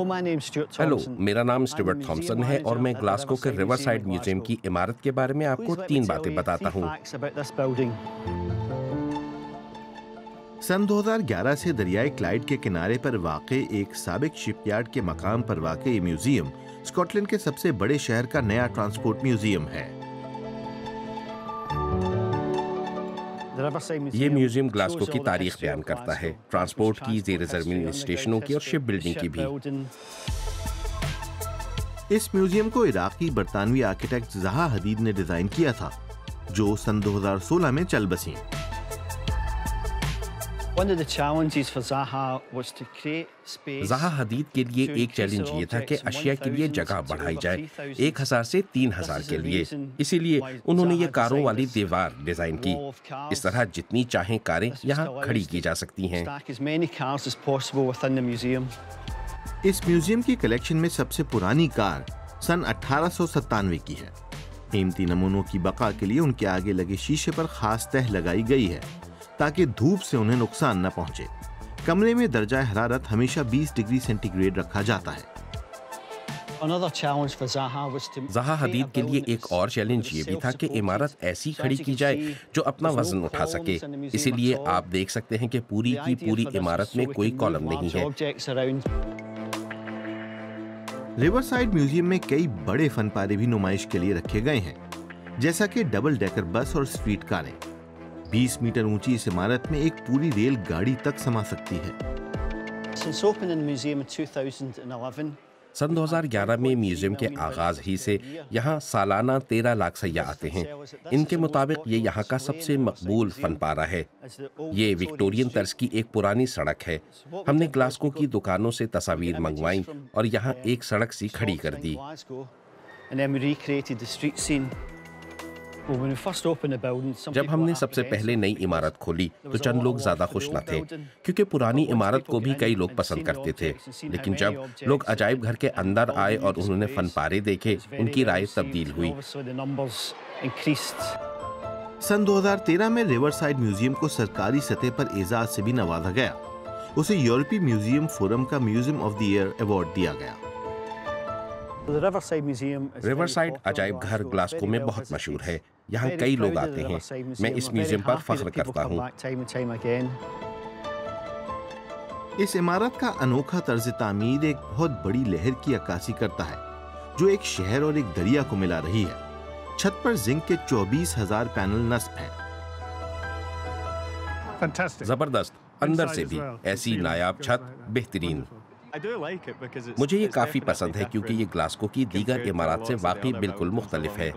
Hello, मेरा नाम Stuart Thompson है और मैं ग्लासगो के रिवरसाइड म्यूजियम की इमारत के बारे में आपको 3 बातें बताता हूँ। सन 2011 से दरियाई क्लाइड के किनारे पर वाक़े एक साबिक शिपयार्ड के मकाम पर वाक़े ये म्यूजियम स्कॉटलैंड के सबसे बड़े शहर का नया ट्रांसपोर्ट म्यूजियम है। ये म्यूजियम ग्लासगो की तारीख बयान करता है, ट्रांसपोर्ट की, ज़ेर ज़मीन स्टेशनों की और शिप बिल्डिंग की भी। इस म्यूजियम को इराकी बरतानवी आर्किटेक्ट ज़हा हदीद ने डिजाइन किया था, जो सन 2016 में चल बसी। ज़हा हदीद के लिए एक चैलेंज ये था कि अशिया के लिए जगह बढ़ाई जाए 1000 से 3000 के लिए। इसीलिए उन्होंने ये कारों वाली दीवार डिजाइन की। इस तरह जितनी चाहें कारें यहाँ खड़ी की जा सकती हैं। इस म्यूजियम की कलेक्शन में सबसे पुरानी कार सन 1897 की है। कीमती नमूनों की बका के लिए उनके आगे लगे शीशे पर खास तह लगाई गई है ताकि धूप से उन्हें नुकसान न पहुंचे। कमरे में दर्जा हरारत हमेशा 20 डिग्री सेंटीग्रेड रखा जाता है। ज़हा हदीद के लिए एक और चैलेंज ये भी था कि इमारत ऐसी खड़ी की जाए जो अपना वजन उठा सके। इसीलिए आप देख सकते हैं कि पूरी की पूरी इमारत में कोई कॉलम नहीं है। रिवरसाइड म्यूजियम में कई बड़े फन पारे भी नुमाइश के लिए रखे गए हैं, जैसा कि डबल डेकर बस और स्ट्रीट कारें। 20 मीटर ऊंची इस इमारत में एक पूरी रेल गाड़ी तक समा सकती है। सन 2011 में म्यूजियम के आगाज ही से यहाँ सालाना 13 लाख सयाह आते हैं। इनके मुताबिक ये यहाँ का सबसे मकबूल फन पारा है। ये विक्टोरियन तर्ज की एक पुरानी सड़क है। हमने ग्लासगो की दुकानों से तस्वीर मंगवाई और यहाँ एक सड़क सी खड़ी कर दी। जब हमने सबसे पहले नई इमारत खोली तो चंद लोग ज्यादा खुश न थे, क्योंकि पुरानी इमारत को भी कई लोग पसंद करते थे। लेकिन जब लोग अजायब घर के अंदर आए और उन्होंने फन पारे देखे, उनकी राय तब्दील हुई। सन 2013 में रिवरसाइड म्यूजियम को सरकारी सतह पर एजाज से भी नवाजा गया। उसे यूरोपीय म्यूजियम फोरम का museum of the year award दिया गया। रिवरसाइड अजायब घर ग्लासगो में बहुत मशहूर है। यहाँ कई लोग आते हैं। मैं इस म्यूजियम पर फख्र करता हूँ। इस इमारत का अनोखा तर्ज तामीर एक बहुत बड़ी लहर की अक्कासी करता है, जो एक शहर और एक दरिया को मिला रही है। छत पर जिंक के 24,000 पैनल नस्ब हैं। जबरदस्त, अंदर से भी ऐसी नायाब छत बेहतरीन। मुझे ये काफी पसंद है क्योंकि ये ग्लासगो की दीगर इमारत से वाकई बिल्कुल मुख्तलिफ है।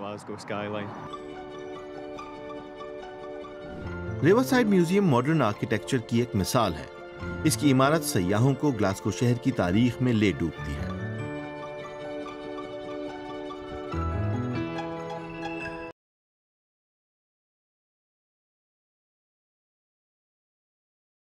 रिवरसाइड म्यूजियम मॉडर्न आर्किटेक्चर की एक मिसाल है। इसकी इमारत सयाहों को ग्लासगो शहर की तारीख में ले डूबती है।